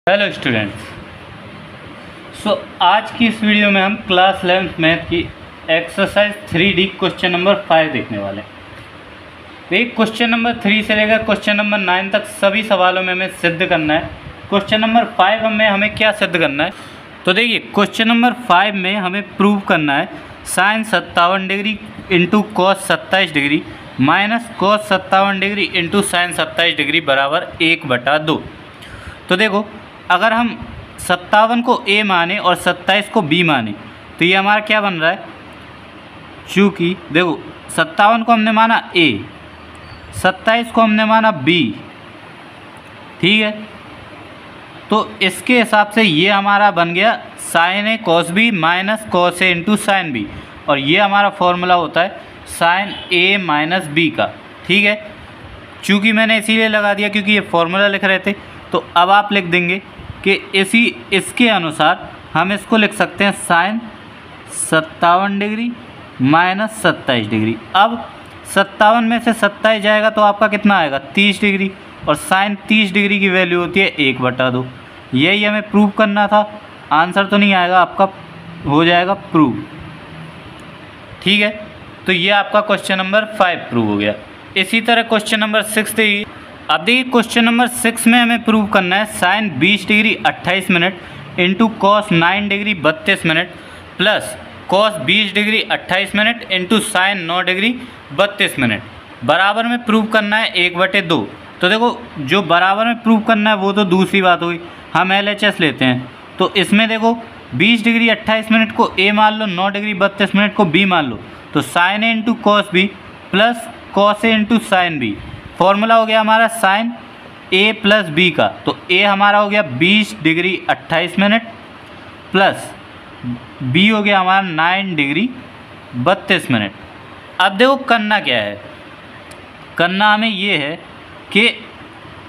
Hello students. आज की इस वीडियो में हम क्लास 11th मैथ की एक्सरसाइज 3D क्वेश्चन नंबर 5 देखने वाले हैं। एक क्वेश्चन नंबर 3 से लेकर क्वेश्चन नंबर 9 तक सभी सवालों में हमें सिद्ध करना है। क्वेश्चन नंबर 5 में हमें क्या सिद्ध करना है, तो देखिए क्वेश्चन नंबर 5 में हमें प्रूव करना है sine 57 degree into cos 27 degree minus cos 57 degree into sine 27 degree बराबर 1/2। तो देखो, अगर हम 57 को a माने और 27 को b माने तो ये हमारा क्या बन रहा है। चूँकि देखो 57 को हमने माना a, 27 को हमने माना b, ठीक है। तो इसके हिसाब से ये हमारा बन गया sine a cos b minus cos a into sine b, और ये हमारा फॉर्मूला होता है साइन a माइनस b का, ठीक है। चूँकि मैंने इसीलिए लगा दिया क्योंकि ये फॉर्मूला लिख रहे थे, तो अब आप लिख देंगे कि इसके अनुसार हम इसको लिख सकते हैं साइन 57 डिग्री माइनस 27 डिग्री। अब 57 में से 27 जाएगा तो आपका कितना आएगा 30 डिग्री, और साइन 30 डिग्री की वैल्यू होती है 1/2। यही हमें प्रूव करना था। आंसर तो नहीं आएगा, आपका हो जाएगा प्रूव, ठीक है। तो ये आपका क्वेश्चन नंबर 5 प्रूव हो गया। इसी तरह क्वेश्चन नंबर 6 देखिए। अब देखिए क्वेश्चन नंबर 6 में हमें प्रूव करना है sine 20 degree 28 minute into cos 9 degree 32 minute plus cos 20 degree 28 minute into sine 9 degree 32 minute बराबर में प्रूव करना है 1/2। तो देखो, जो बराबर में प्रूव करना है वो तो दूसरी बात हुई, हम LHS लेते हैं। तो इसमें देखो 20 डिग्री 28 मिनट को a मान लो, 9 डिग्री 32 मिनट को b मान लो, तो sine a into cos b plus cos a into sine b। Formula हो गया हमारा साइन a प्लस b का, तो a हमारा हो गया 20 डिग्री 28 मिनट प्लस b हो गया हमारा 9 डिग्री 32 मिनट। अब देखो करना क्या है, करना हमें ये है कि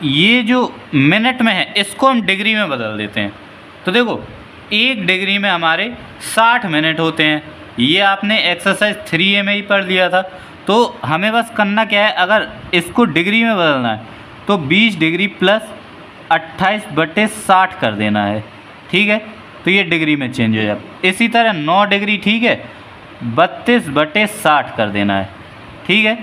ये जो मिनट में है इसको हम डिग्री में बदल देते हैं। तो देखो 1 डिग्री में हमारे 60 मिनट होते हैं, ये आपने एक्सरसाइज 3A में ही पढ़ लिया था। तो हमें बस करना क्या है, अगर इसको डिग्री में बदलना है तो 20 डिग्री प्लस 28/60 कर देना है, ठीक है। तो ये डिग्री में चेंज हो जाए। इसी तरह 9 डिग्री, ठीक है, 32/60 कर देना है, ठीक है।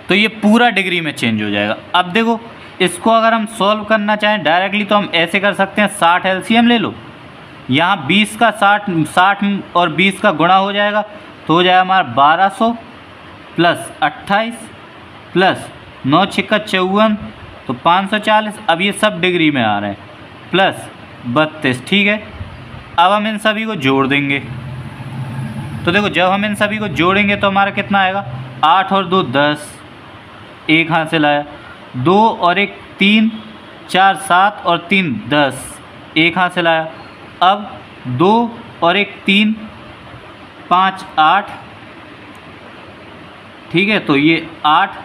तो ये पूरा डिग्री में चेंज हो जाएगा। अब देखो, इसको अगर हम सॉल्व करना चाहें डायरेक्टली तो हम ऐसे कर सकते हैं, 60 LCM ले लो, यहाँ 20 का 60 और 20 का गुणा हो जाएगा, तो हो जाएगा हमारा 1200 प्लस 28 प्लस 9 छिक्का 54, तो 540। अब ये सब डिग्री में आ रहे हैं, प्लस 32, ठीक है। अब हम इन सभी को जोड़ देंगे। तो देखो, जब हम इन सभी को जोड़ेंगे तो हमारा कितना आएगा, 8 और 2 10, एक हाथ से लाया, 2 और 1 3, 4 7 और 3 10, एक हाथ से लाया। अब 2 और 1 3, 5 8, ठीक है। तो ये 8,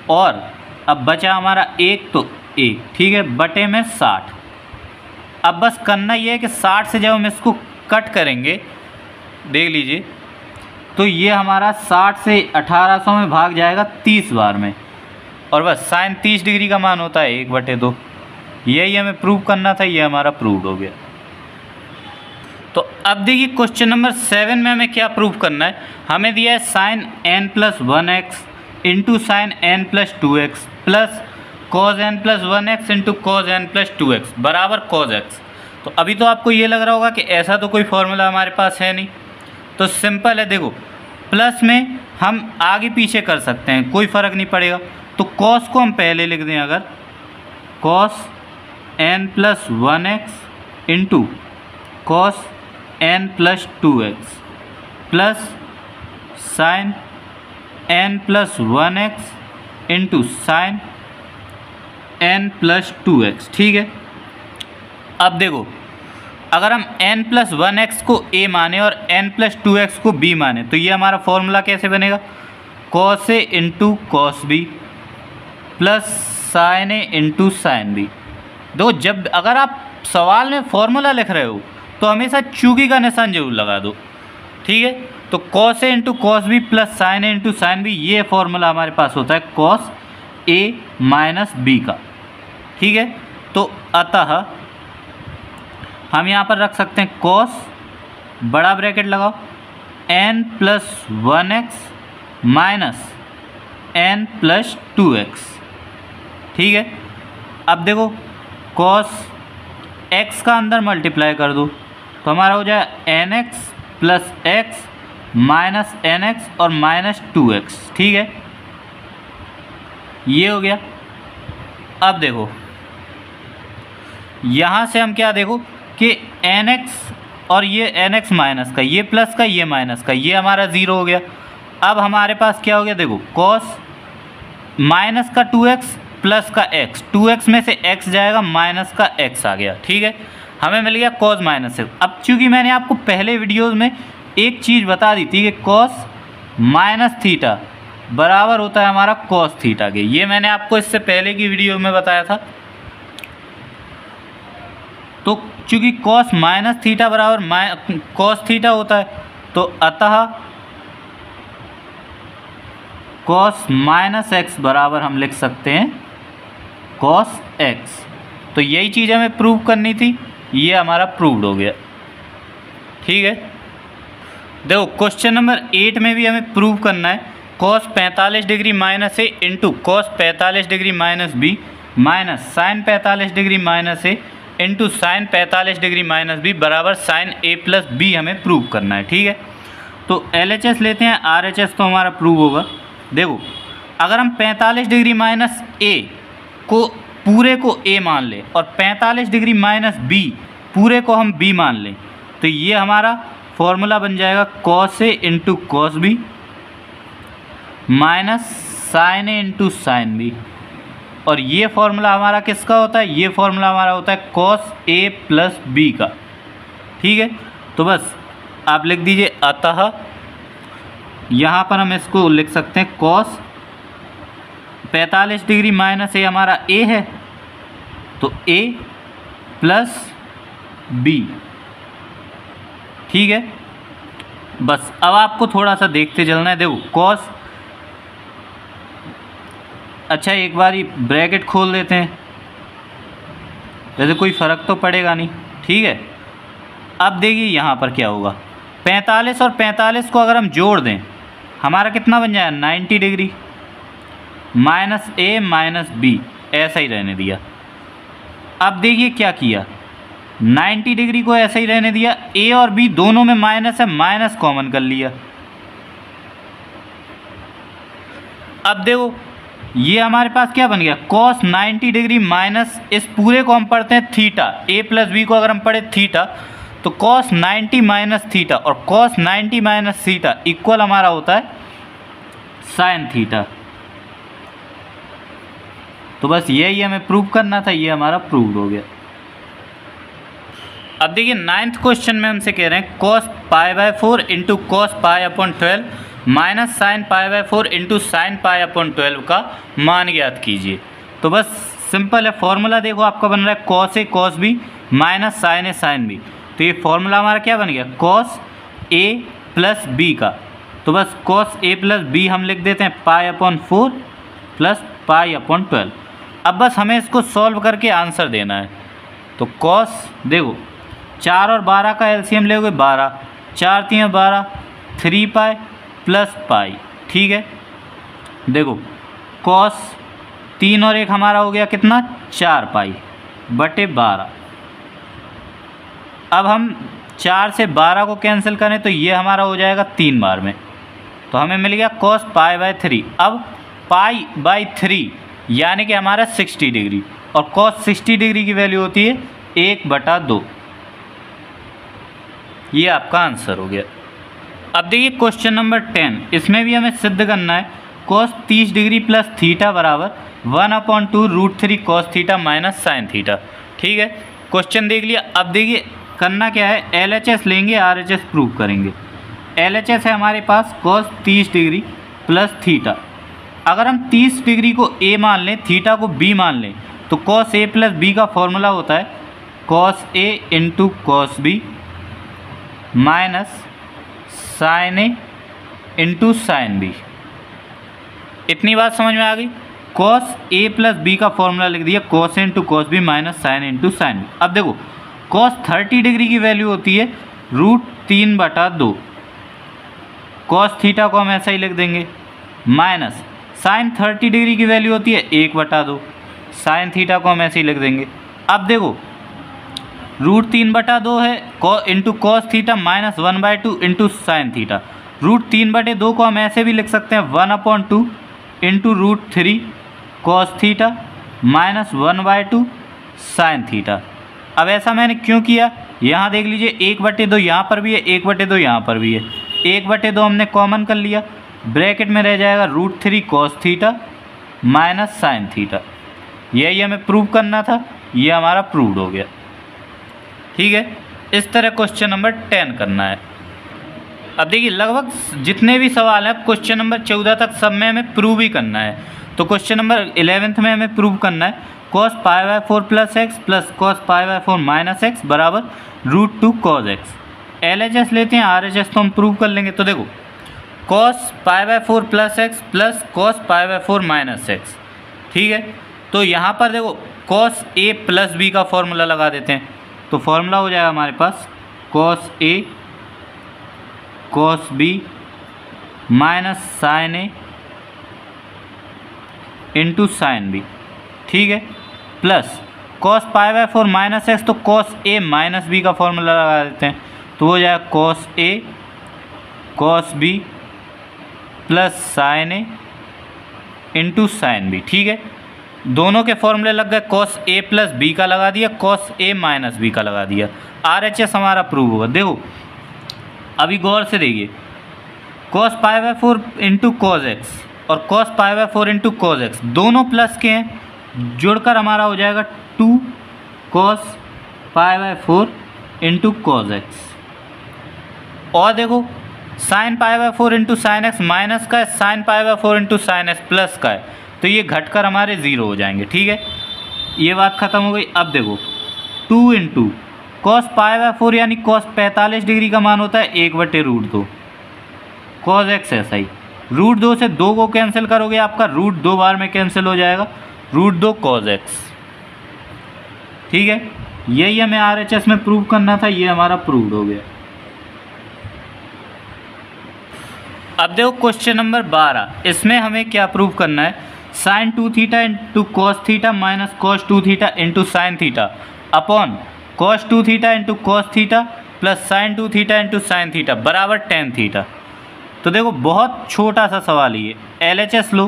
और अब बचा हमारा 1, तो 1, ठीक है, बटे में 60। अब बस करना ये है कि 60 से जब हम इसको कट करेंगे, देख लीजिए, तो ये हमारा 60 से 1800 में भाग जाएगा 30 बार में, और बस साइन 30 डिग्री का मान होता है 1/2। यही हमें प्रूव करना था, ये हमारा प्रूव्ड हो गया। तो अब देखिए क्वेश्चन नंबर 7 में हमें क्या प्रूव करना है। हमें दिया है sine n + 1x into sine n + 2x plus cos n + 1x into cos n + 2x बराबर कॉज x। तो अभी तो आपको ये लग रहा होगा कि ऐसा तो कोई फॉर्मूला हमारे पास है नहीं, तो सिंपल है। देखो, प्लस में हम आगे पीछे कर सकते हैं, कोई फ़र्क नहीं पड़ेगा। तो कॉस को हम पहले लिख दें, अगर cos n + 1x into cos n + 2x plus sign n + 1x into sine n + 2x, ठीक है। अब देखो, अगर हम n + 1x को a माने और n + 2x को b माने तो ये हमारा फॉर्मूला कैसे बनेगा, cos a into cos b plus sine a into sine b। देखो, जब अगर आप सवाल में फॉर्मूला लिख रहे हो तो हमेशा चूकी का निशान जरूर लगा दो, ठीक है। तो cos a into cos B plus sine a into sine B, ये फॉर्मूला हमारे पास होता है cos a माइनस बी का, ठीक है। तो अतः हम यहाँ पर रख सकते हैं cos, बड़ा ब्रैकेट लगाओ, n plus 1x minus n plus 2x। ठीक है, अब देखो cos x का अंदर मल्टीप्लाई कर दो तो हमारा हो जाए nx plus x minus nx और माइनस 2x। ठीक है, ये हो गया। अब देखो यहाँ से हम क्या देखो कि nx और ये nx माइनस का, ये प्लस का, ये माइनस का, ये हमारा ज़ीरो हो गया। अब हमारे पास क्या हो गया, देखो cos माइनस का 2x प्लस का x, 2x में से x जाएगा, माइनस का x आ गया। ठीक है, हमें मिल गया cos माइनस x। अब चूँकि मैंने आपको पहले वीडियोज़ में एक चीज़ बता दी थी कि cos माइनस थीटा बराबर होता है हमारा cos थीटा के, ये मैंने आपको इससे पहले की वीडियो में बताया था। तो चूँकि cos माइनस थीटा बराबर cos थीटा होता है, तो अतः cos माइनस एक्स बराबर हम लिख सकते हैं cos x। तो यही चीज़ हमें प्रूव करनी थी, ये हमारा प्रूव्ड हो गया। ठीक है, देखो क्वेश्चन नंबर 8 में भी हमें प्रूव करना है cos 45 degree minus A into cos 45 degree minus B minus sine 45 degree minus A into sine 45 degree minus B बराबर साइन ए प्लस बी हमें प्रूव करना है। ठीक है, तो LHS लेते हैं, RHS तो हमारा प्रूव होगा। देखो अगर हम 45 डिग्री माइनस ए को पूरे को a मान लें और 45 डिग्री माइनस b पूरे को हम b मान लें, तो ये हमारा फॉर्मूला बन जाएगा cos a into cos B minus sine A into sine B. और ये फॉर्मूला हमारा किसका होता है, ये फॉर्मूला हमारा होता है cos a प्लस बी का। ठीक है, तो बस आप लिख दीजिए अतः, यहाँ पर हम इसको लिख सकते हैं cos 45 डिग्री माइनस ए हमारा a है, तो a प्लस b। ठीक है, बस अब आपको थोड़ा सा देखते चलना है। देखो cos, अच्छा एक बार ही ब्रैकेट खोल देते हैं, जैसे कोई फ़र्क तो पड़ेगा नहीं। ठीक है, अब देखिए यहाँ पर क्या होगा, 45 और 45 को अगर हम जोड़ दें हमारा कितना बन जाएगा 90 डिग्री माइनस ए माइनस बी, ऐसा ही रहने दिया। अब देखिए क्या किया, 90 डिग्री को ऐसा ही रहने दिया, ए और बी दोनों में माइनस है, माइनस कॉमन कर लिया। अब देखो ये हमारे पास क्या बन गया, cos 90 डिग्री माइनस, इस पूरे को हम पढ़ते हैं थीटा, a प्लस बी को अगर हम पढ़े थीटा तो cos 90 माइनस थीटा और cos 90 माइनस थीटा इक्वल हमारा होता है साइन थीटा। तो बस यही हमें प्रूव करना था, ये हमारा प्रूव हो गया। अब देखिए 9th क्वेश्चन में हमसे कह रहे हैं cos pi by 4 into cos pi upon 12 minus sine pi by 4 into sine pi upon 12 का मान ज्ञात कीजिए। तो बस सिंपल है, फॉर्मूला देखो आपका बन रहा है cos a cos b minus sine a sine b। तो ये फॉर्मूला हमारा क्या बन गया, cos a प्लस b का। तो बस cos a प्लस b हम लिख देते हैं pi upon 4 plus pi upon 12। अब बस हमें इसको सॉल्व करके आंसर देना है। तो cos, देखो 4 और 12 का एलसीएम लोगे 12, 4 3 12, 3 पाई प्लस पाई। ठीक है, देखो cos 3 और 1 हमारा हो गया कितना, 4 पाई बटे 12। अब हम 4 से 12 को कैंसिल करें तो ये हमारा हो जाएगा 3 बार में, तो हमें मिल गया cos पाई बाय 3। अब पाई बाय 3 यानी कि हमारा 60 डिग्री, और cos 60 डिग्री की वैल्यू होती है 1/2। ये आपका आंसर हो गया। अब देखिए क्वेश्चन नंबर 10, इसमें भी हमें सिद्ध करना है cos 30 डिग्री प्लस थीटा बराबर 1/2 √3 cos theta minus sign theta. ठीक है, क्वेश्चन देख लिया। अब देखिए करना क्या है, LHS लेंगे, RHS प्रूव करेंगे। LHS है हमारे पास cos 30 डिग्री प्लस थीटा। अगर हम 30 डिग्री को a मान लें, थीटा को b मान लें, तो cos a प्लस b का फॉर्मूला होता है cos a into cos b minus sine A into sine B. इतनी बात समझ में आ गई। कॉस ए प्लस बी का फॉर्मूला लिख दिया, cos A into cos B minus sine into sine B. अब देखो कॉस 30 डिग्री की वैल्यू होती है √3/2, कॉस थीटा को हम ऐसा ही लिख देंगे, माइनस साइन 30 डिग्री की वैल्यू होती है 1/2, साइन थीटा को हम ऐसे ही लिख देंगे। अब देखो √3/2 है into cos theta minus 1/2 into sine theta. √3/2 को हम ऐसे भी लिख सकते हैं 1/2 into √3 cos theta minus 1/2 sine theta. अब ऐसा मैंने क्यों किया, यहाँ देख लीजिए 1/2 यहाँ पर भी है, 1/2 यहाँ पर भी है, 1/2 हमने कॉमन कर लिया, ब्रैकेट में रह जाएगा √3 cos theta minus sine theta. यही हमें प्रूव करना था, ये हमारा प्रूव्ड हो गया। ठीक है, इस तरह क्वेश्चन नंबर 10 करना है। अब देखिए लगभग जितने भी सवाल हैं क्वेश्चन नंबर 14 तक सब में हमें प्रूव ही करना है। तो क्वेश्चन नंबर 11 में हमें प्रूव करना है cos π/4 plus X plus cos π/4 minus X बराबर √2 cos x। LHS लेते हैं, RHS तो हम प्रूव कर लेंगे। तो देखो cos π/4 plus X plus cos π/4 minus X. ठीक है, तो यहाँ पर देखो cos a प्लस b का फॉर्मूला लगा देते हैं। तो फॉर्मूला हो जाएगा हमारे पास cos a cos b minus sine a into sine b। ठीक है, प्लस cos π/4 माइनस एक्स, तो cos a माइनस b का फॉर्मूला लगा देते हैं। तो हो जाएगा cos a cos b plus sine a into sine b। ठीक है, दोनों के फॉर्मूले लग गए, cos a प्लस b का लगा दिया, cos a माइनस b का लगा दिया। RHS हमारा प्रूव होगा। देखो अभी गौर से देखिए, cos π/4 इंटू कॉस एक्स और cos π/4 इंटू कॉस एक्स दोनों प्लस के हैं, जोड़कर हमारा हो जाएगा 2 cos π/4 इंटू कॉस एक्स। और देखो sine π/4 into sine X minus का है, sine π/4 into sine X plus का है, तो ये घटकर हमारे 0 हो जाएंगे। ठीक है, ये बात खत्म हो गई। अब देखो 2 इंटू कॉस π/4 यानी cos 45 डिग्री का मान होता है 1/√2 cos x। ऐसा ही √2 से 2 को कैंसिल करोगे आपका √2 बार में कैंसिल हो जाएगा, √2 cos x। ठीक है, यही हमें RHS में प्रूव करना था, ये हमारा प्रूव्ड हो गया। अब देखो क्वेश्चन नंबर 12, इसमें हमें क्या प्रूव करना है, sine 2 theta into cos theta minus cos 2 theta into sine theta upon cos 2 theta into cos theta plus sine 2 theta into sine theta बराबर tan थीटा। तो देखो बहुत छोटा सा सवाल है ये, LHS लो।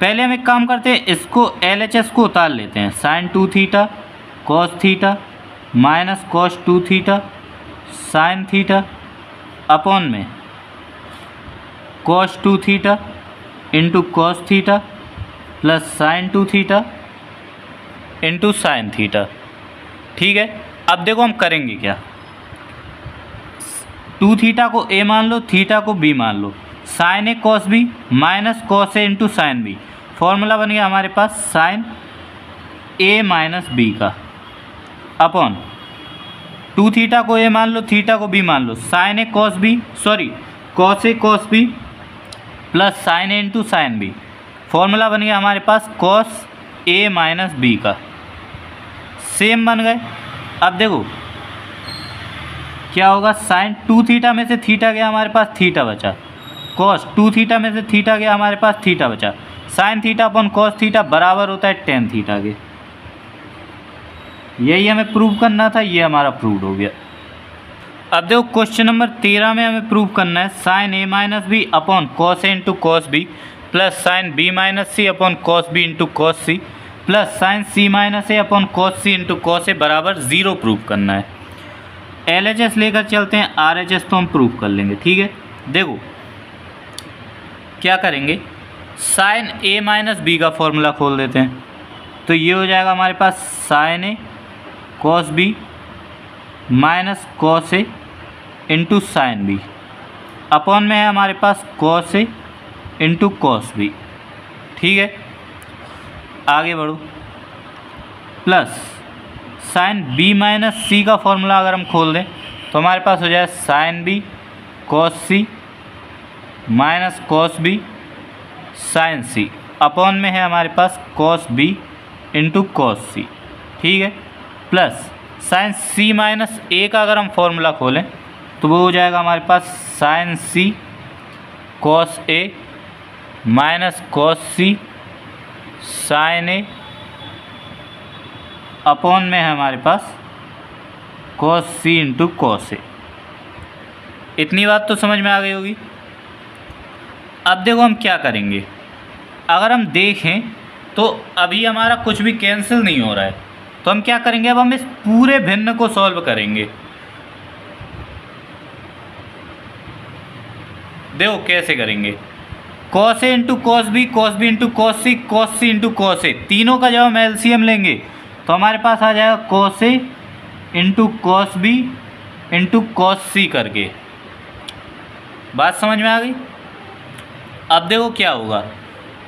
पहले हम एक काम करते हैं, इसको LHS को उतार लेते हैं, sine 2 theta cos theta minus cos 2 theta sine theta upon में cos 2 theta into cos theta plus sine 2 theta into sine theta. ठीक है, अब देखो हम करेंगे क्या, 2 थीटा को a मान लो, थीटा को b मान लो, sign A cos b minus cos A into sine b। Formula बन गया हमारे पास साइन a माइनस b का अपॉन 2 थीटा को a मान लो, थीटा को b मान लो, sign A cos b cos A cos b plus sign A into sine b। Formula बन गया हमारे पास कॉस a माइनस b का। सेम बन गए। अब देखो क्या होगा, साइन 2 थीटा में से थीटा गया हमारे पास, थीटा बचा, कॉस 2 थीटा में से थीटा गया हमारे पास, थीटा बचा, sign theta upon cos theta बराबर होता है tan थीटा के। यही हमें प्रूव करना था, ये हमारा प्रूव्ड हो गया। अब देखो क्वेश्चन नंबर 13 में हमें प्रूव करना है sine a minus B upon cos A into cos B plus sine b minus C upon cos B into cos C plus sine c minus A upon cos C into cos A बराबर 0 prove करना है। LHS लेकर चलते हैं, RHS तो हम prove कर लेंगे। ठीक है, देखो क्या करेंगे, साइन a माइनस बी का फॉर्मूला खोल देते हैं। तो ये हो जाएगा हमारे पास sign A cos B minus cos A into sine B upon में है हमारे पास cos A into cos B. ठीक है, आगे बढ़ो, प्लस साइन b माइनस सी का फॉर्मूला अगर हम खोल दें तो हमारे पास हो जाए sign b cos C minus cos B sign सी। अपॉन में है हमारे पास cos B into cos C, ठीक है, प्लस साइन सी माइनस ए का अगर हम फॉर्मूला खोलें तो वो हो जाएगा हमारे पास sign C cos A minus cos C sign A upon में है हमारे पास कॉस सी इंटू कॉस ए। इतनी बात तो समझ में आ गई होगी। अब देखो हम क्या करेंगे, अगर हम देखें तो अभी हमारा कुछ भी कैंसिल नहीं हो रहा है, तो हम क्या करेंगे, अब हम इस पूरे भिन्न को सॉल्व करेंगे। देखो कैसे करेंगे, cos A into cos B into cos C into cos A, तीनों का जब हम एलसीएम लेंगे तो हमारे पास आ जाएगा cos A into cos B into cos C करके। बात समझ में आ गई। अब देखो क्या होगा,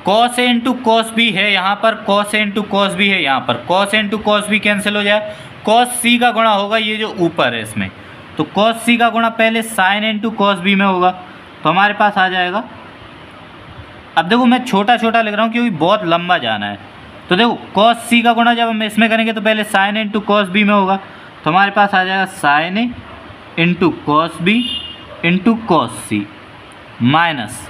cos A into cos B है यहाँ पर, cos A into cos B है यहाँ पर, cos A into cos B cancel हो जाए, कॉस सी का गुणा होगा ये जो ऊपर है इसमें, तो कॉस सी का गुणा पहले साइन इंटू कॉस बी में होगा, तो हमारे पास आ जाएगा। अब देखो मैं छोटा छोटा लिख रहा हूँ क्योंकि बहुत लंबा जाना है, तो देखो कॉस सी का गुणा जब हम इसमें करेंगे तो पहले साइन इंटू कॉस बी में होगा, तो हमारे पास आ जाएगा sine A into cos B into cos C minus,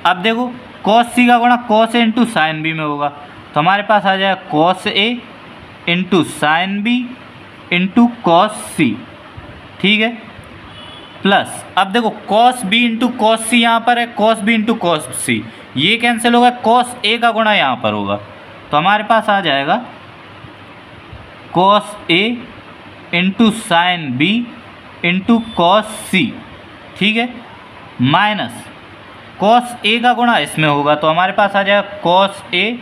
अब देखो कॉस सी का गुणा cos A into sine B में होगा, तो हमारे पास आ जाएगा cos A into sine B into cos C, ठीक है, प्लस अब देखो cos B into cos C यहाँ पर है, cos B into cos C ये कैंसिल होगा, कॉस ए का गुणा यहाँ पर होगा, तो हमारे पास आ जाएगा cos A into sine B into cos C, ठीक है, माइनस कॉस ए का गुणा इसमें होगा, तो हमारे पास आ जाएगा cos A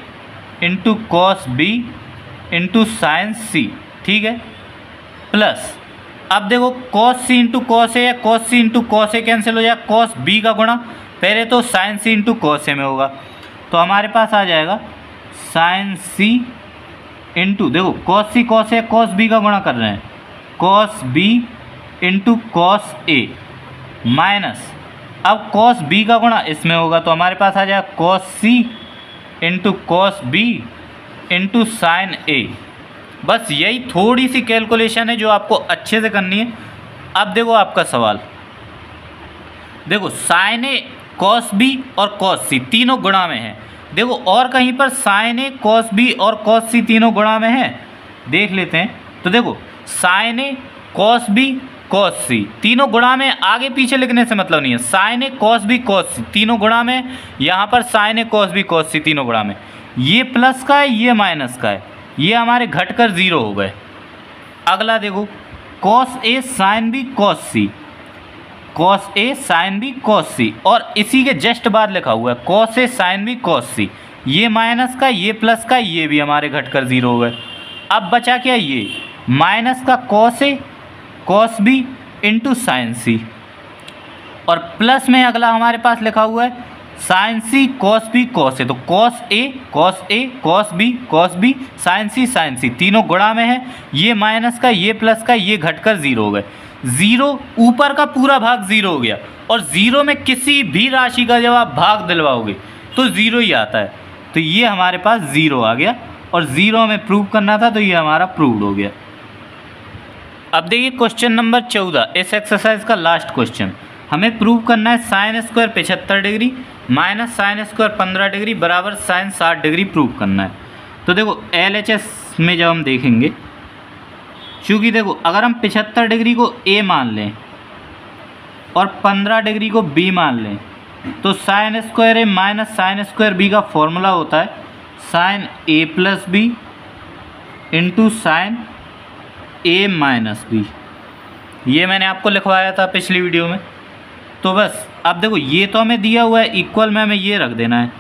into cos B into sine C, ठीक है, प्लस अब देखो cos C into cos A या cos C into cos A cancel हो जाएगा, कॉस बी का गुणा पहले तो sine C into cos A में होगा, तो हमारे पास आ जाएगा साइन सी इंटू, देखो cos C cos A cos B का गुणा कर रहे हैं, cos B into cos A minus अब कॉस बी का गुणा इसमें होगा, तो हमारे पास आ जाएगा cos C into cos B into sine A. बस यही थोड़ी सी कैलकुलेशन है जो आपको अच्छे से करनी है। अब देखो आपका सवाल, देखो साइन ए कॉस बी और कॉस सी तीनों गुणा में है, देखो और कहीं पर साइन ए कॉस बी और कॉस सी तीनों गुणा में है, देख लेते हैं। तो देखो साइन ए कॉस बी कॉस सी तीनों गुणा में, आगे पीछे लिखने से मतलब नहीं है, साइन ए कॉस बी कॉस सी तीनों गुणा में, यहाँ पर साइन ए कॉस बी कॉस सी तीनों गुणा में, ये प्लस का है ये माइनस का है, ये हमारे घटकर ज़ीरो हो गए। अगला देखो cos A sine B cos C, cos A sine B cos सी, और इसी के जस्ट बाद लिखा हुआ है cos A sine B cos C, ये माइनस का ये प्लस का, ये भी हमारे घटकर ज़ीरो हो गए। अब बचा क्या, ये माइनस का cos A cos B into sine सी, और प्लस में अगला हमारे पास लिखा हुआ है sign C cos B cos A, तो cos A cos B sign सी तीनों गुणा में है, ये माइनस का ये प्लस का, ये घटकर ज़ीरो हो गए। ज़ीरो ऊपर का पूरा भाग ज़ीरो हो गया, और ज़ीरो में किसी भी राशि का जब आप भाग दिलवाओगे तो ज़ीरो ही आता है, तो ये हमारे पास ज़ीरो आ गया, और ज़ीरो हमें प्रूव करना था तो ये हमारा प्रूव्ड हो गया। अब देखिए क्वेश्चन नंबर 14, इस एक्सरसाइज का लास्ट क्वेश्चन, हमें प्रूव करना है sine square 75 degree minus sine square 15 degree बराबर साइन 60 डिग्री प्रूव करना है। तो देखो LHS में जब हम देखेंगे, चूँकि देखो अगर हम 75 डिग्री को A मान लें और 15 डिग्री को B मान लें, तो sine square A minus sine square B का फॉर्मूला होता है sine A plus B into sine A minus B, ये मैंने आपको लिखवाया था पिछली वीडियो में। तो बस अब देखो ये तो हमें दिया हुआ है, इक्वल में हमें ये रख देना है,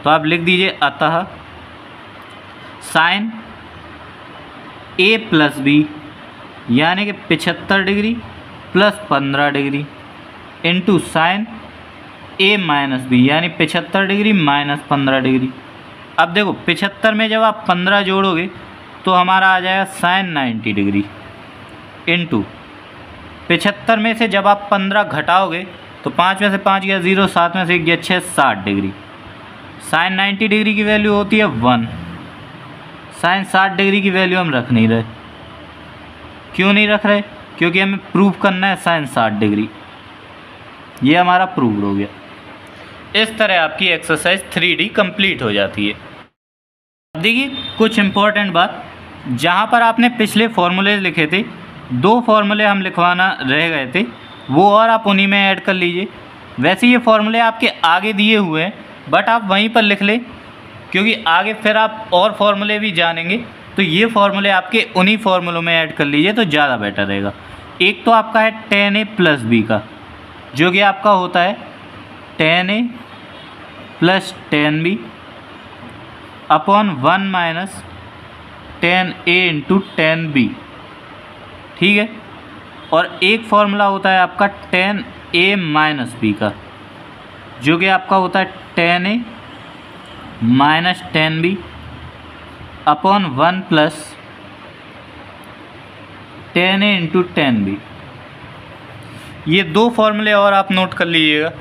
तो आप लिख दीजिए अतः साइन A प्लस बी यानी कि 75 degree plus 15 degree into sine A minus B यानी 75 डिग्री माइनस 15 डिग्री। अब देखो 75 में जब आप 15 जोड़ोगे तो हमारा आ जाएगा साइन 90 डिग्री इंटू 75 में से जब आप 15 घटाओगे तो 5 में से 5 गया 0, 7 में से 1 गया 6, 60 डिग्री। साइन 90 डिग्री की वैल्यू होती है 1, साइन 60 डिग्री की वैल्यू हम रख नहीं रहे। क्यों नहीं रख रहे? क्योंकि हमें प्रूव करना है साइन 60 डिग्री। ये हमारा प्रूव हो गया। इस तरह आपकी एक्सरसाइज 3D कंप्लीट हो जाती है। देखिए कुछ इम्पोर्टेंट बात, जहाँ पर आपने पिछले फॉर्मूले लिखे थे, 2 फॉर्मूले हम लिखवाना रह गए थे, वो और आप उन्हीं में ऐड कर लीजिए। वैसे ये फॉर्मूले आपके आगे दिए हुए हैं, बट आप वहीं पर लिख लें, क्योंकि आगे फिर आप और फॉर्मूले भी जानेंगे, तो ये फॉर्मूले आपके उन्हीं फॉर्मूलों में ऐड कर लीजिए तो ज़्यादा बेटर रहेगा। एक तो आपका है tan A + b का, जो कि आपका होता है tan A + tan b upon 1 - tan A × tan b, ठीक है। और एक फॉर्मूला होता है आपका tan A - b का, जो कि आपका होता है tan A - tan b upon 1 + tan A × tan b। ये 2 फॉर्मूले और आप नोट कर लीजिएगा।